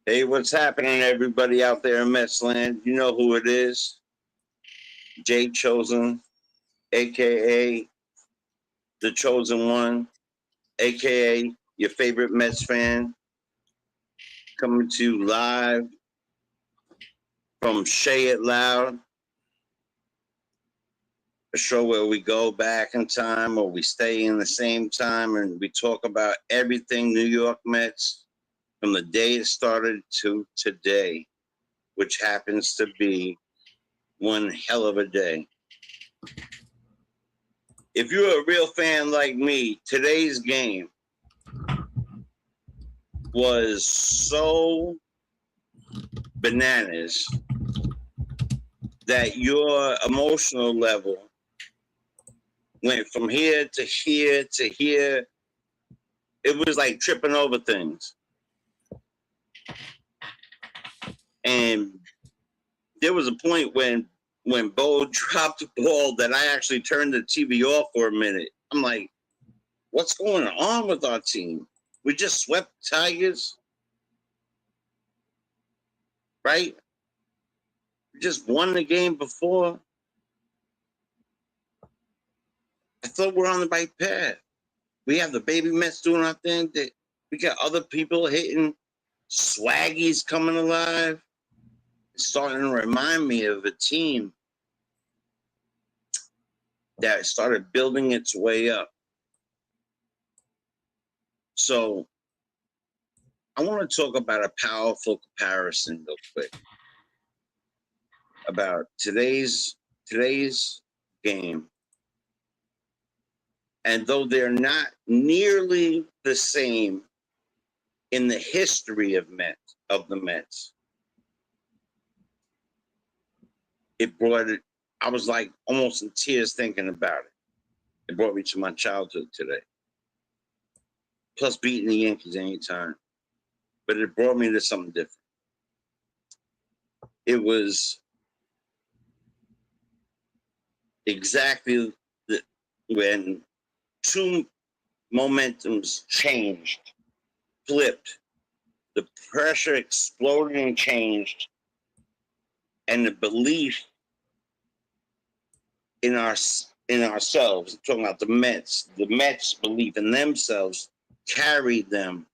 Hey, what's happening, everybody out there in Metsland? You know who it is. Jay Chosen, a.k.a. The Chosen One, a.k.a. your favorite Mets fan, coming to you live from Shea It Loud, a show where we go back in time or we stay in the same time and we talk about everything New York Mets from the day it started to today, which happens to be one hell of a day. If you're a real fan like me, today's game was so bananas that your emotional level went from here to here to here. It was like tripping over things. And there was a point when Bo dropped the ball that I actually turned the TV off for a minute. I'm like, what's going on with our team? We just swept Tigers, right? We just won the game before. I thought we're on the right path. We have the baby Mets doing our thing. We got other people hitting. Swaggy's coming alive. It's starting to remind me of a team that started building its way up. So I want to talk about a powerful comparison real quick about today's game. And though they're not nearly the same in the history of the Mets, it brought it. I was like almost in tears thinking about it. It brought me to my childhood today. Plus beating the Yankees anytime. But it brought me to something different. It was exactly when two momentums changed, flipped, the pressure exploded and changed, and the belief in ourselves, I'm talking about the Mets' belief in themselves carried them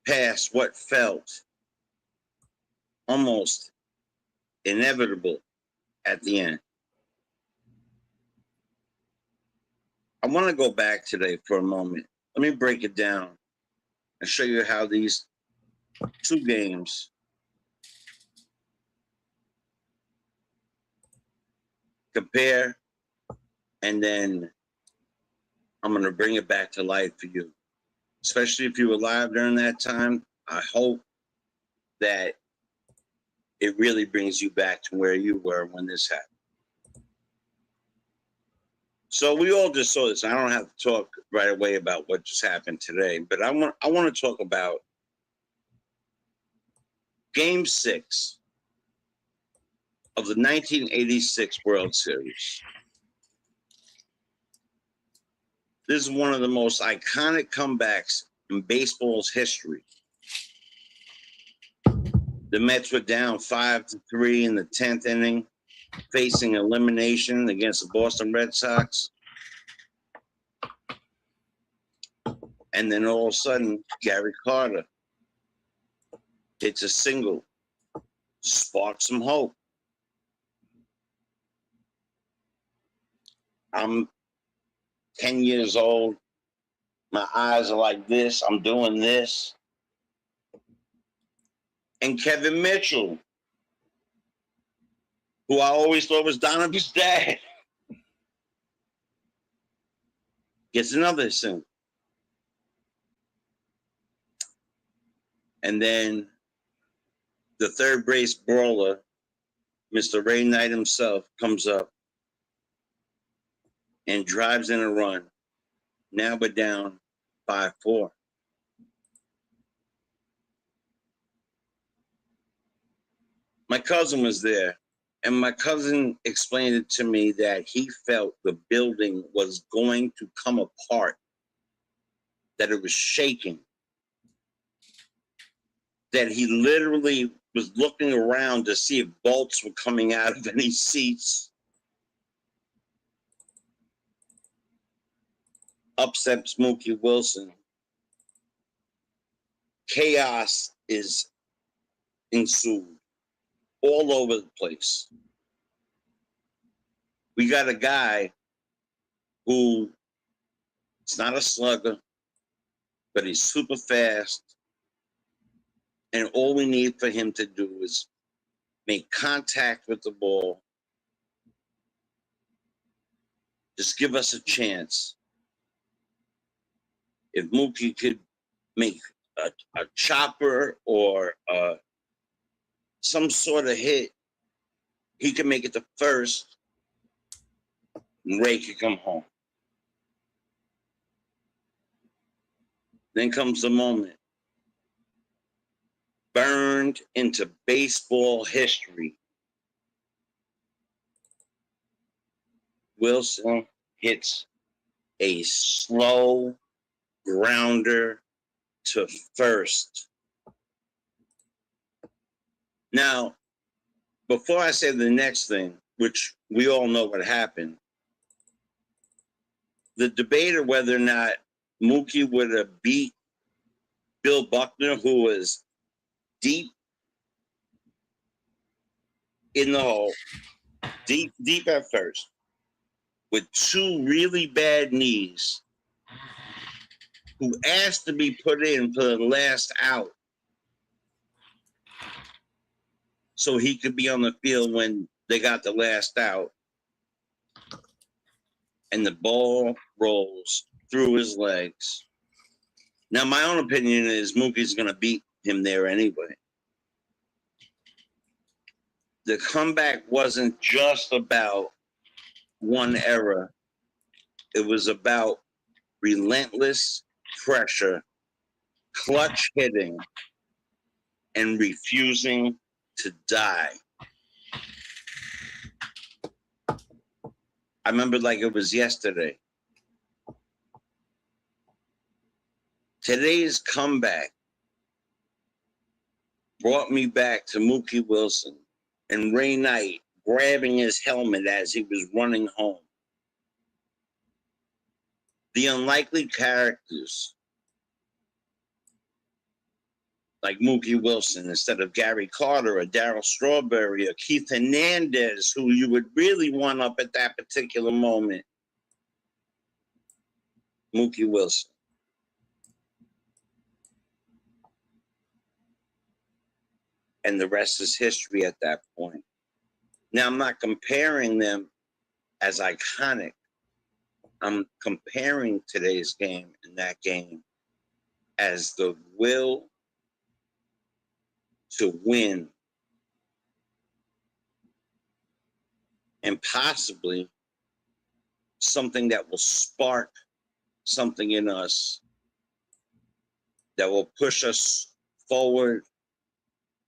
past what felt almost inevitable at the end. I want to go back today for a moment. Let me break it down and show you how these two games compare, and then I'm going to bring it back to life for you. Especially if you were alive during that time, I hope that it really brings you back to where you were when this happened. So we all just saw this. I don't have to talk right away about what just happened today, but I want to talk about Game 6 of the 1986 World Series. This is one of the most iconic comebacks in baseball's history. The Mets were down 5-3 in the 10th inning, facing elimination against the Boston Red Sox. And then all of a sudden, Gary Carter hits a single, sparks some hope. I'm 10 years old. My eyes are like this. I'm doing this. And Kevin Mitchell, who I always thought was Donovan's dad, gets another single. And then the third base brawler, Mr. Ray Knight himself, comes up and drives in a run. Now we're down 5-4. My cousin was there, and my cousin explained it to me that he felt the building was going to come apart, that it was shaking, that he literally was looking around to see if bolts were coming out of any seats. Upsets Mookie Wilson. Chaos is ensued all over the place. We got a guy who is not a slugger, but he's super fast. And all we need for him to do is make contact with the ball. Just give us a chance. If Mookie could make a chopper or some sort of hit, he can make it to first, and Ray can come home. Then comes the moment. Burned into baseball history. Wilson hits a slow grounder to first. Now, before I say the next thing, which we all know what happened, the debate of whether or not Mookie would have beat Bill Buckner, who was deep in the hole, deep at first, with two really bad knees, who asked to be put in for the last out so he could be on the field when they got the last out, and the ball rolls through his legs. Now, my own opinion is Mookie's going to beat him there anyway. The comeback wasn't just about one error. It was about relentless pressure, clutch hitting, and refusing to die. I remember like it was yesterday. Today's comeback brought me back to Mookie Wilson and Ray Knight grabbing his helmet as he was running home. The unlikely characters like Mookie Wilson instead of Gary Carter or Darryl Strawberry or Keith Hernandez, who you would really want up at that particular moment. Mookie Wilson. And the rest is history at that point. Now, I'm not comparing them as iconic. I'm comparing today's game and that game as the will to win and possibly something that will spark something in us that will push us forward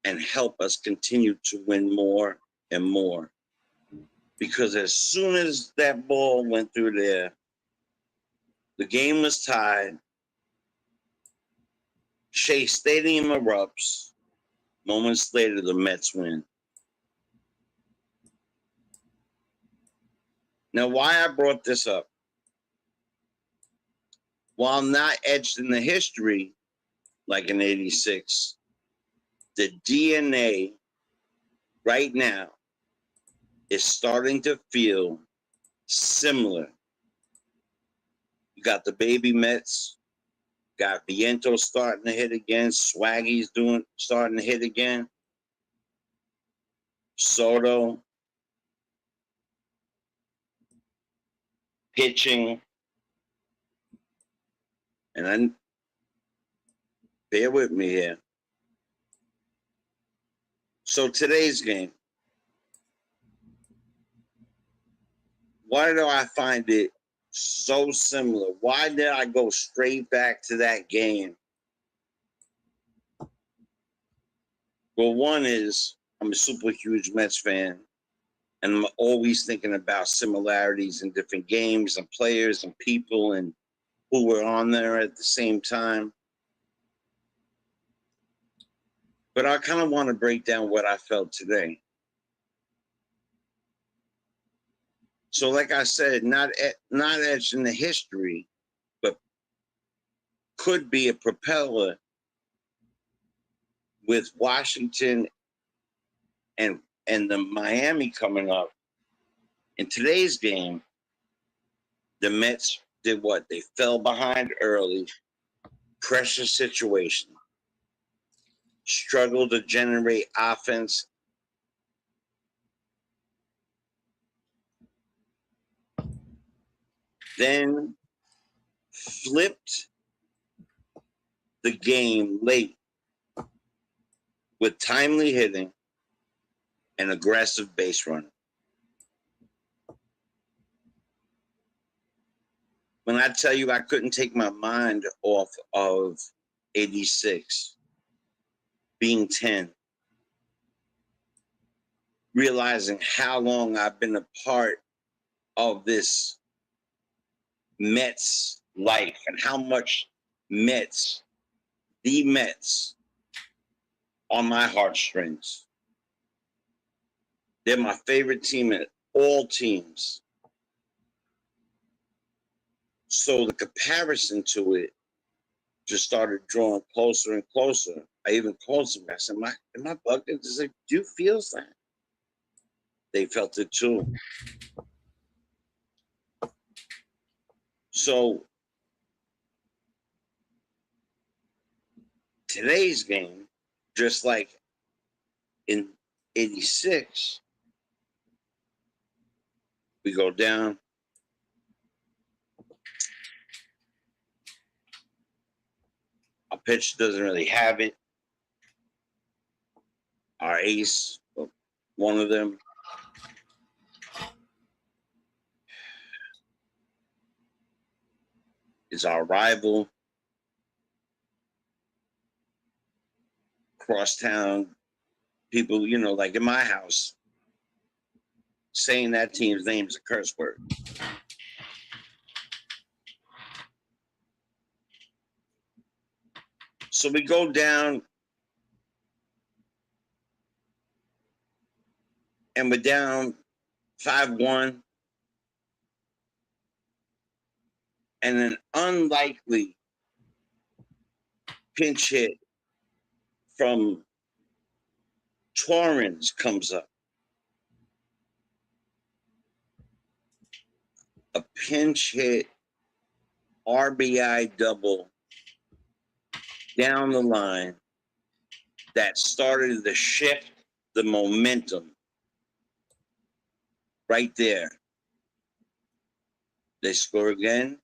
and help us continue to win more and more. Because as soon as that ball went through there, the game was tied. Shea Stadium erupts. Moments later, the Mets win. Now, why I brought this up? While not etched in the history like in '86, the DNA right now is starting to feel similar. You got the baby Mets, got Vientos starting to hit again, Swaggy's starting to hit again, Soto pitching, and then bear with me here. So today's game, why do I find it so similar? Why did I go straight back to that game? Well, one is I'm a super huge Mets fan, and I'm always thinking about similarities in different games and players and people and who were on there at the same time. But I kind of want to break down what I felt today. So, like I said, not etched in the history, but could be a propeller with Washington and the Miami coming up. In today's game, the Mets did what? They fell behind early, pressure situation, struggled to generate offense. Then flipped the game late with timely hitting and aggressive base running. When I tell you I couldn't take my mind off of 86 being 10, realizing how long I've been a part of this Mets life and how much Mets, the Mets, on my heartstrings. They're my favorite team in all teams. So the comparison to it just started drawing closer and closer. I even called somebody. I said, am I bugging? They said, do you feel that? They felt it too. So today's game, just like in 86, we go down. Our pitch doesn't really have it. Our ace, one of them, is our rival. Crosstown people, like in my house, saying that team's name is a curse word. So we go down, and we're down 5-1, and an unlikely pinch hit from Torrens comes up. A pinch hit RBI double down the line that started to shift the momentum right there. They score again,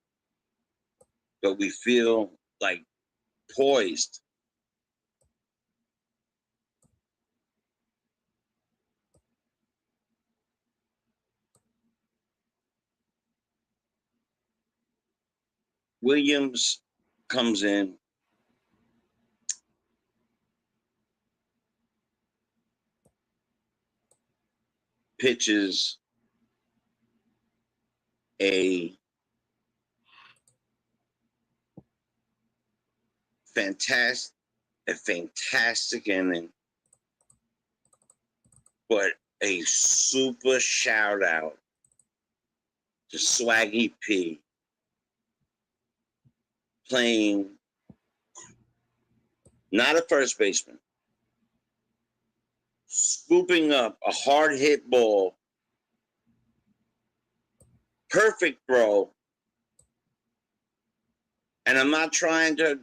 but we feel like poised. Williams comes in. Pitches a fantastic inning, but a super shout out to Swaggy P, playing not a first baseman, scooping up a hard hit ball, perfect throw. And I'm not trying to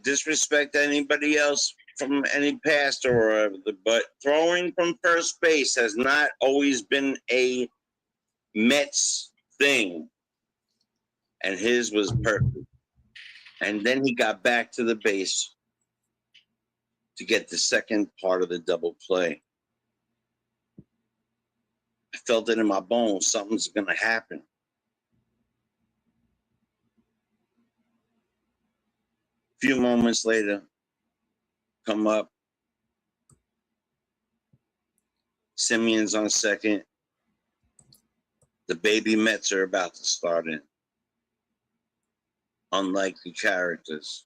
disrespect anybody else from any past or whatever, but throwing from first base has not always been a Mets thing. And his was perfect. And then he got back to the base to get the second part of the double play. I felt it in my bones. Something's going to happen. A few moments later, come up. Simeon's on second. The baby Mets are about to start in. Unlikely characters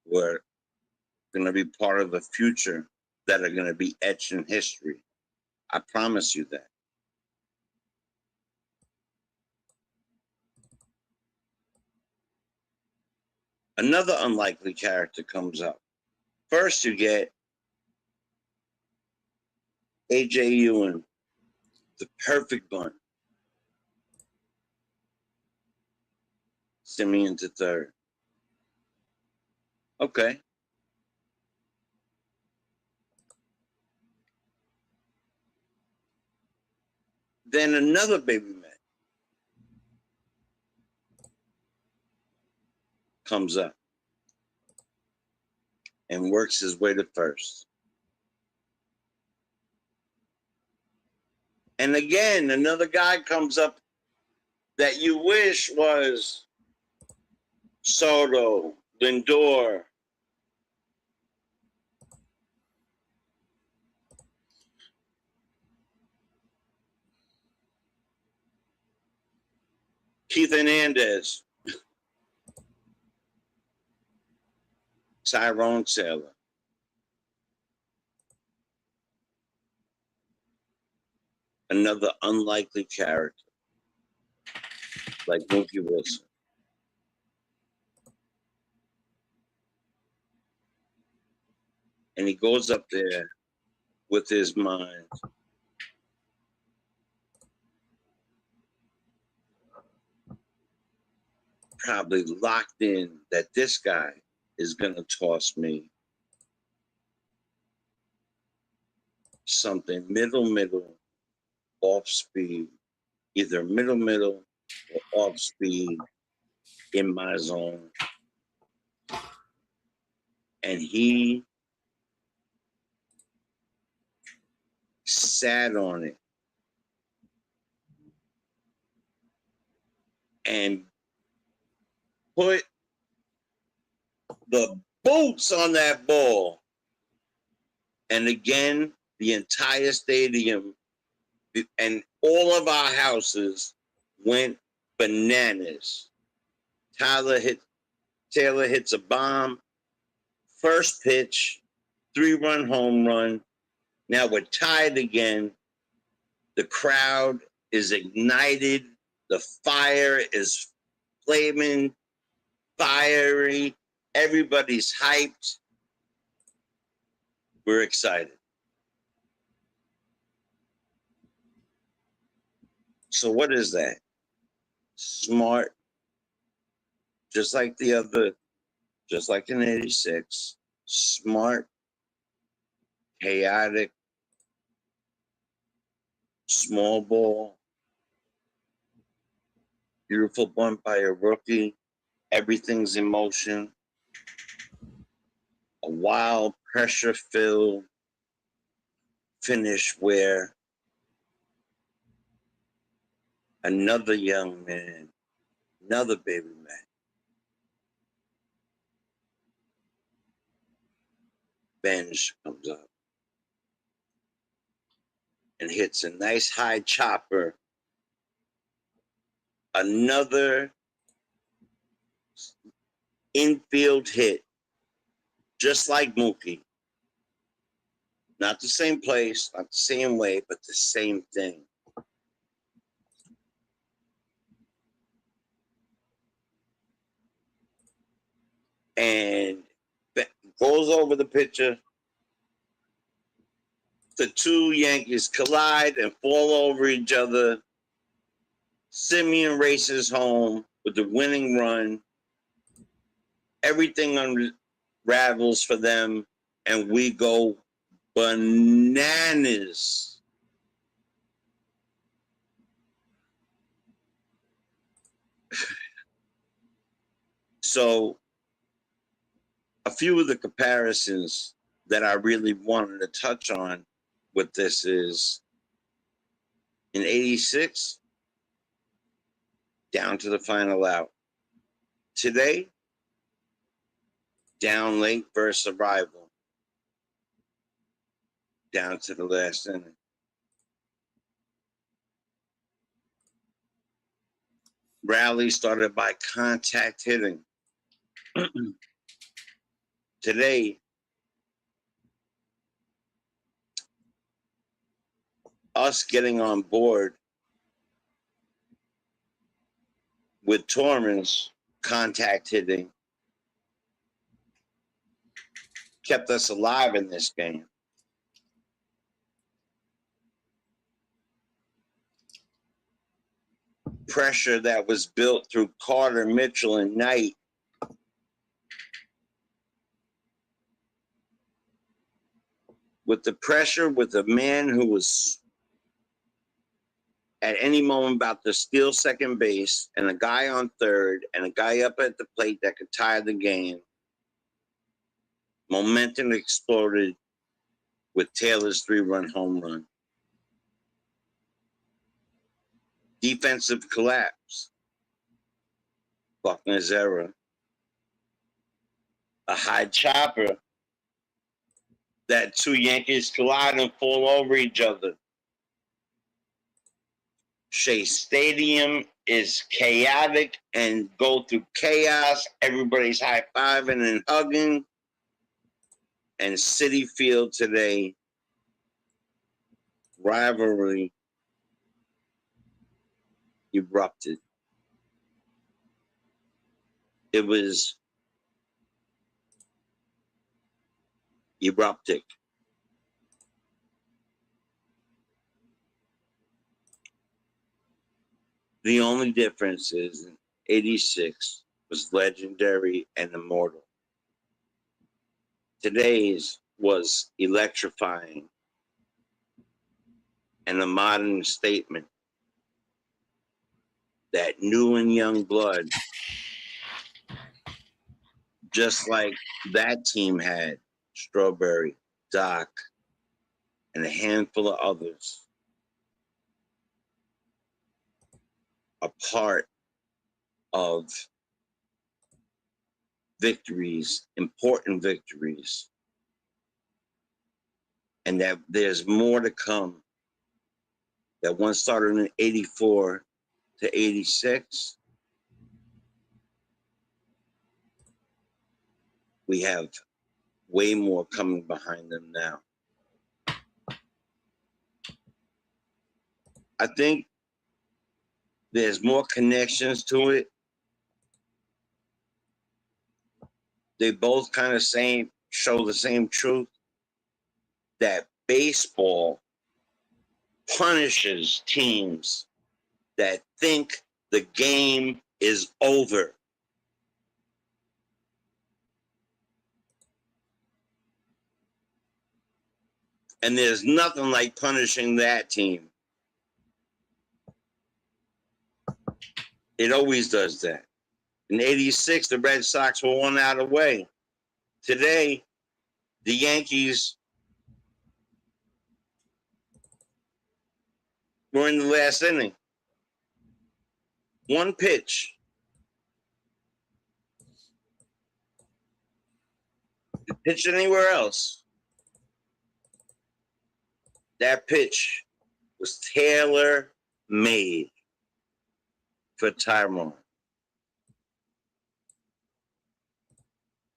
were going to be part of the future that are going to be etched in history. I promise you that. Another unlikely character comes up. First, you get A.J. Ewing, the perfect one. Simeon to third. Okay. Then another baby man comes up and works his way to first. And again, another guy comes up that you wish was Soto, Lindor, Keith Hernandez, Tyrone Taylor. Another unlikely character like Mookie Wilson. And he goes up there with his mind probably locked in that this guy is going to toss me something middle, off speed, either middle, or off speed in my zone. And he sat on it and put the boots on that ball. And again, the entire stadium and all of our houses went bananas. Taylor hits a bomb. First pitch, 3-run home run. Now we're tied again. The crowd is ignited. The fire is flaming, fiery. Everybody's hyped. We're excited. So what is that? Smart, just like the other, just like in 86, smart, chaotic, small ball, beautiful bunt by a rookie, everything's in motion, a wild, pressure-filled finish where another young man, another baby man, Benj comes up and hits a nice high chopper. Another infield hit, just like Mookie. Not the same place, not the same way, but the same thing. And goes over the pitcher. The two Yankees collide and fall over each other. Simeon races home with the winning run. Everything unravels for them, and we go bananas. So a few of the comparisons that I really wanted to touch on with this is in 86, down to the final out. Today, down late versus arrival, down to the last inning. Rally started by contact hitting. Today, us getting on board with Torrens contact hitting kept us alive in this game. Pressure that was built through Carter, Mitchell, and Knight with the pressure with a man who was at any moment about to steal second base and a guy on third and a guy up at the plate that could tie the game. Momentum exploded with Taylor's 3-run home run. Defensive collapse. Buckner's error. A high chopper that two Yankees collide and fall over each other. Shea Stadium is chaotic and go through chaos. Everybody's high-fiving and hugging. And Citi Field today, rivalry erupted. It was eruptic. The only difference is in 86 was legendary and immortal. Today's was electrifying and a modern statement that new and young blood, just like that team had, Strawberry, Doc, and a handful of others, are part of victories, important victories, and that there's more to come. That one started in 84 to 86. We have way more coming behind them now. I think there's more connections to it. They both kind of show the same truth, that baseball punishes teams that think the game is over. And there's nothing like punishing that team. It always does that. In 86, the Red Sox were 1 out away. Today, the Yankees were in the last inning. One pitch. You pitch anywhere else, that pitch was tailor-made for Tyrone.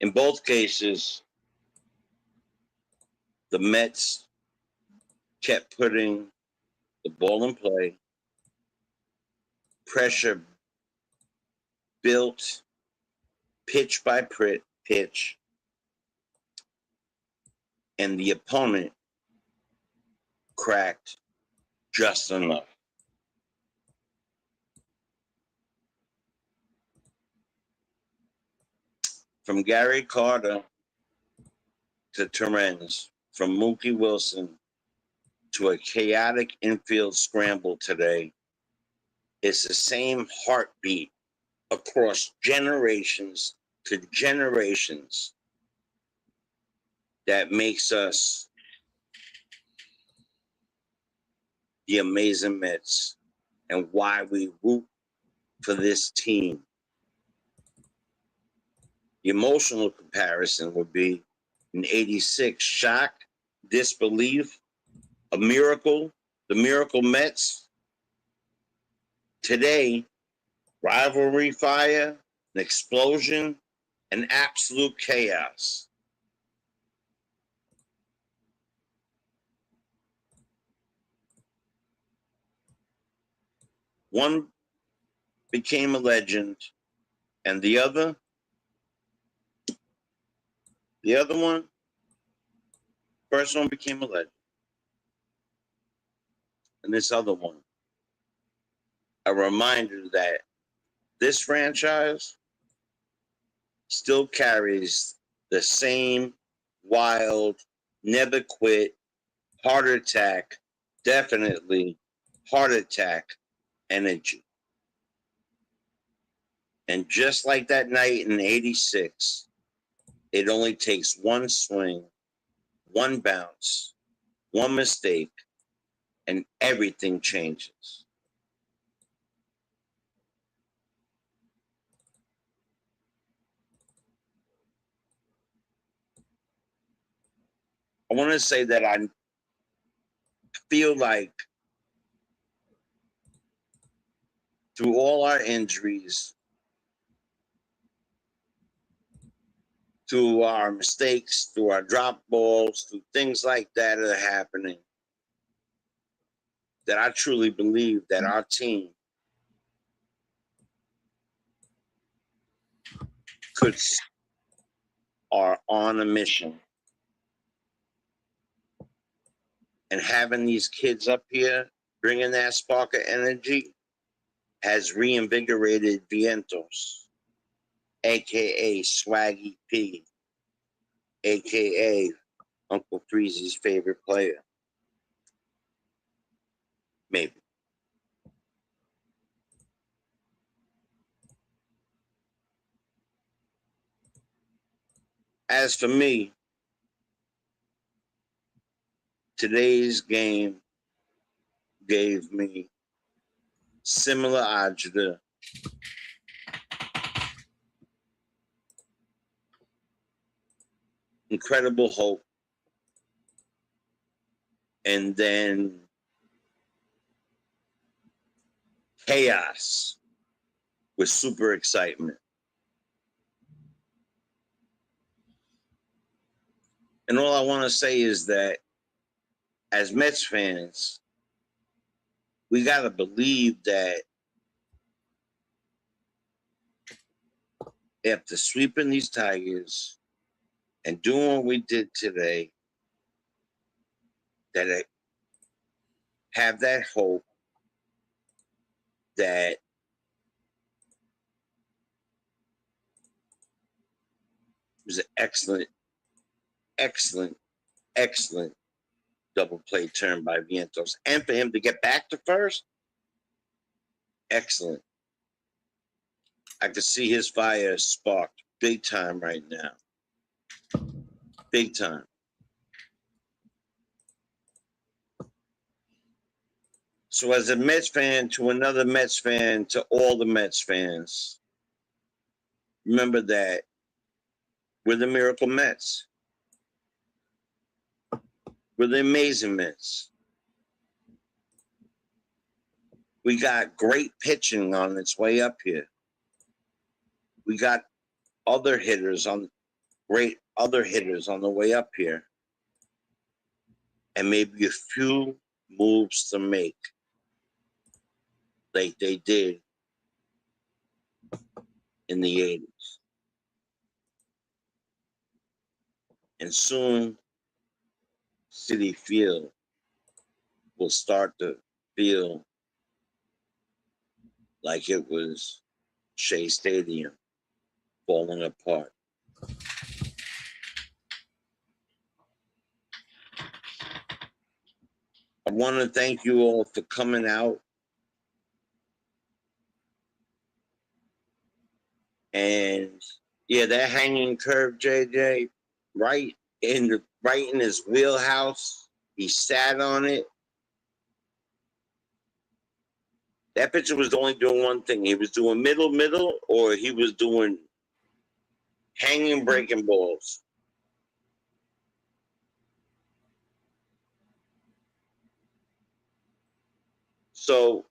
In both cases, the Mets kept putting the ball in play. Pressure built, pitch by pitch, and the opponent cracked just enough. From Gary Carter to Torrens, from Mookie Wilson to a chaotic infield scramble today, it's the same heartbeat across generations to generations that makes us the amazing Mets and why we root for this team. The emotional comparison would be in 86, shock, disbelief, a miracle, the miracle Mets. Today, rivalry fire, an explosion, and absolute chaos. One became a legend, and the other one, first one became a legend, and this other one, a reminder that this franchise still carries the same wild, never quit, heart attack, definitely heart attack energy. And just like that night in '86, it only takes one swing, one bounce, one mistake, and everything changes. I want to say that I feel like through all our injuries, through our mistakes, through our drop balls, through things like that are happening, that I truly believe that our team could are on a mission. And having these kids up here bringing that spark of energy has reinvigorated Vientos, aka Swaggy P, aka Uncle Freezy's favorite player. Maybe. As for me, today's game gave me similar agita, incredible hope, and then chaos with super excitement. And all I want to say is that as Mets fans, we got to believe that after sweeping these Tigers and doing what we did today, that I have that hope that it was an excellent, excellent, excellent double play turn by Vientos. And for him to get back to first, excellent. I could see his fire sparked big time right now. Big time. So as a Mets fan to another Mets fan to all the Mets fans, remember that we're the Miracle Mets. We're the amazing Mets. We got great pitching on its way up here. We got great other hitters on the way up here. And maybe a few moves to make like they did in the 80s. And soon, Citi Field will start to feel like it was Shea Stadium falling apart. I want to thank you all for coming out. And yeah, that hanging curve, JJ, right in his wheelhouse. He sat on it. That pitcher was only doing one thing. He was doing middle, or he was doing hanging breaking balls. So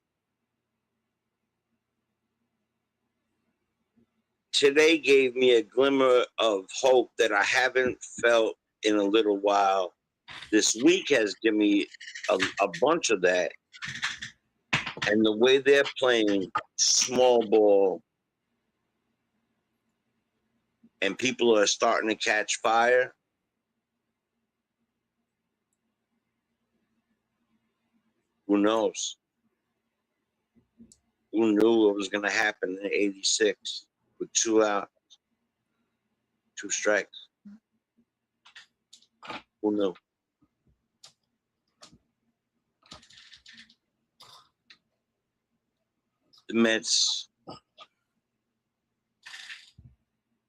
today gave me a glimmer of hope that I haven't felt in a little while. This week has given me a bunch of that. And the way they're playing small ball and people are starting to catch fire, who knows? Who knew what was going to happen in '86 with 2 out, 2 strikes? Who knew? The Mets,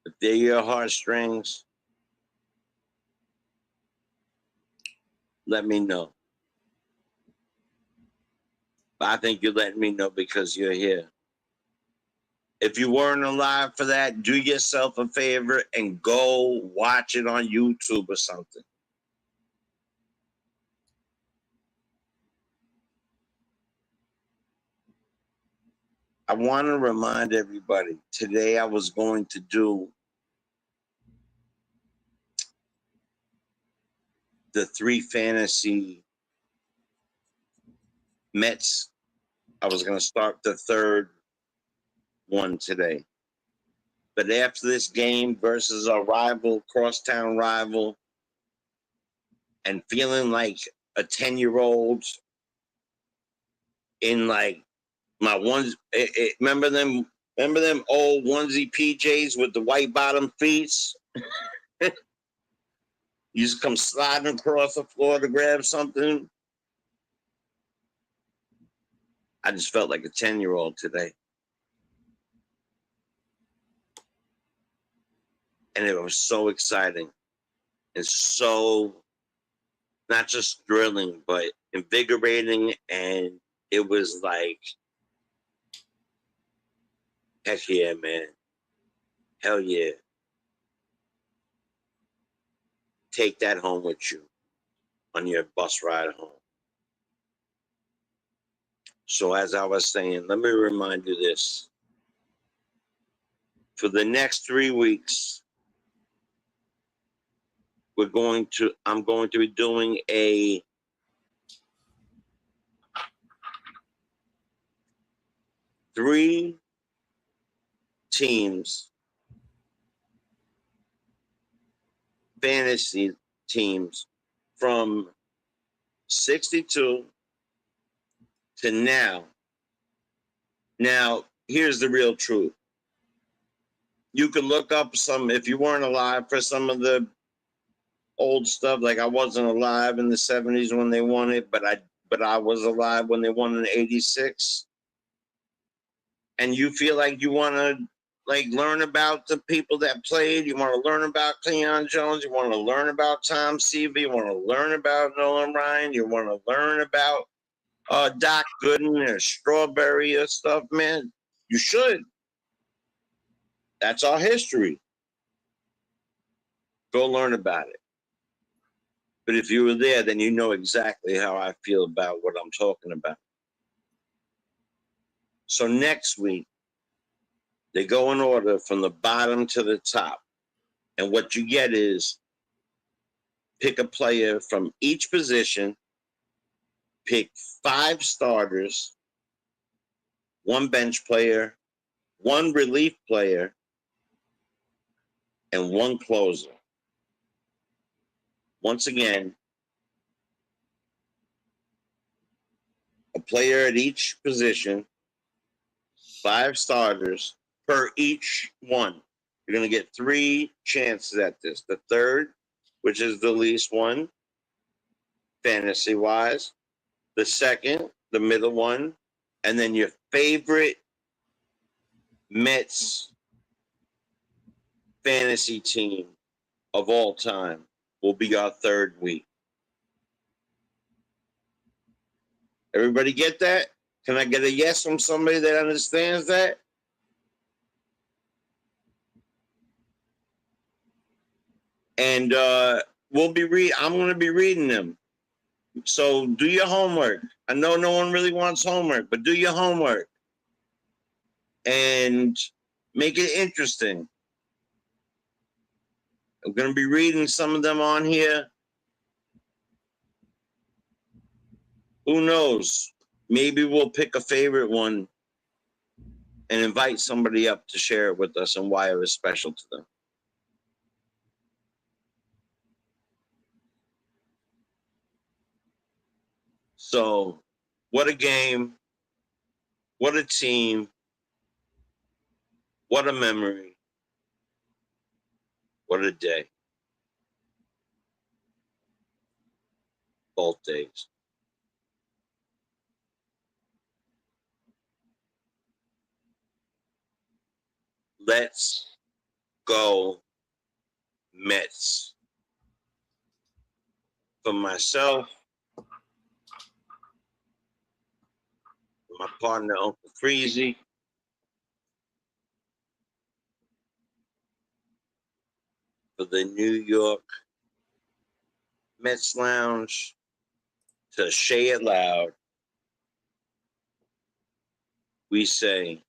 if they're your heartstrings, let me know. But I think you're letting me know because you're here. If you weren't alive for that, do yourself a favor and go watch it on YouTube or something. I want to remind everybody, today I was going to do the 3 fantasy Mets. I was going to start the 3rd one today. But after this game versus our rival, crosstown rival, and feeling like a 10-year-old in like my ones, remember them old onesie PJs with the white bottom feet? You just come sliding across the floor to grab something. I just felt like a 10-year-old today. And it was so exciting and so not just thrilling, but invigorating. And it was like, heck yeah, man. Hell yeah. Take that home with you on your bus ride home. So as I was saying, let me remind you this. For the next 3 weeks, I'm going to be doing a three teams, fantasy teams from 62 to now. Now, here's the real truth. You could look up some, if you weren't alive for some of the old stuff, like I wasn't alive in the 70s when they won it, but I was alive when they won in '86. And you feel like you want to like learn about the people that played, you want to learn about Cleon Jones, you want to learn about Tom Seaver, you want to learn about Nolan Ryan, you want to learn about Doc Gooden or Strawberry or stuff, man, you should. That's our history. Go learn about it. But if you were there, then you know exactly how I feel about what I'm talking about. So next week, they go in order from the bottom to the top. And what you get is pick a player from each position, pick 5 starters, 1 bench player, 1 relief player, and 1 closer. Once again, a player at each position, 5 starters per each one. You're going to get 3 chances at this. The third, which is the least one, fantasy-wise. The second, the middle one. And then your favorite Mets fantasy team of all time will be our 3rd week. Everybody get that? Can I get a yes from somebody that understands that? And I'm going to be reading them. So do your homework. I know no one really wants homework, but do your homework and make it interesting. I'm going to be reading some of them on here. Who knows? Maybe we'll pick a favorite one and invite somebody up to share it with us and why it was special to them. So, what a game. What a team. What a memory. What a day. Both days. Let's go Mets. For myself, my partner, Uncle Freezy, for the New York Mets Lounge, to Shea It Loud, we say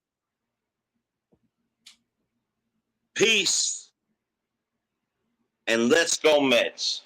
peace and let's go Mets.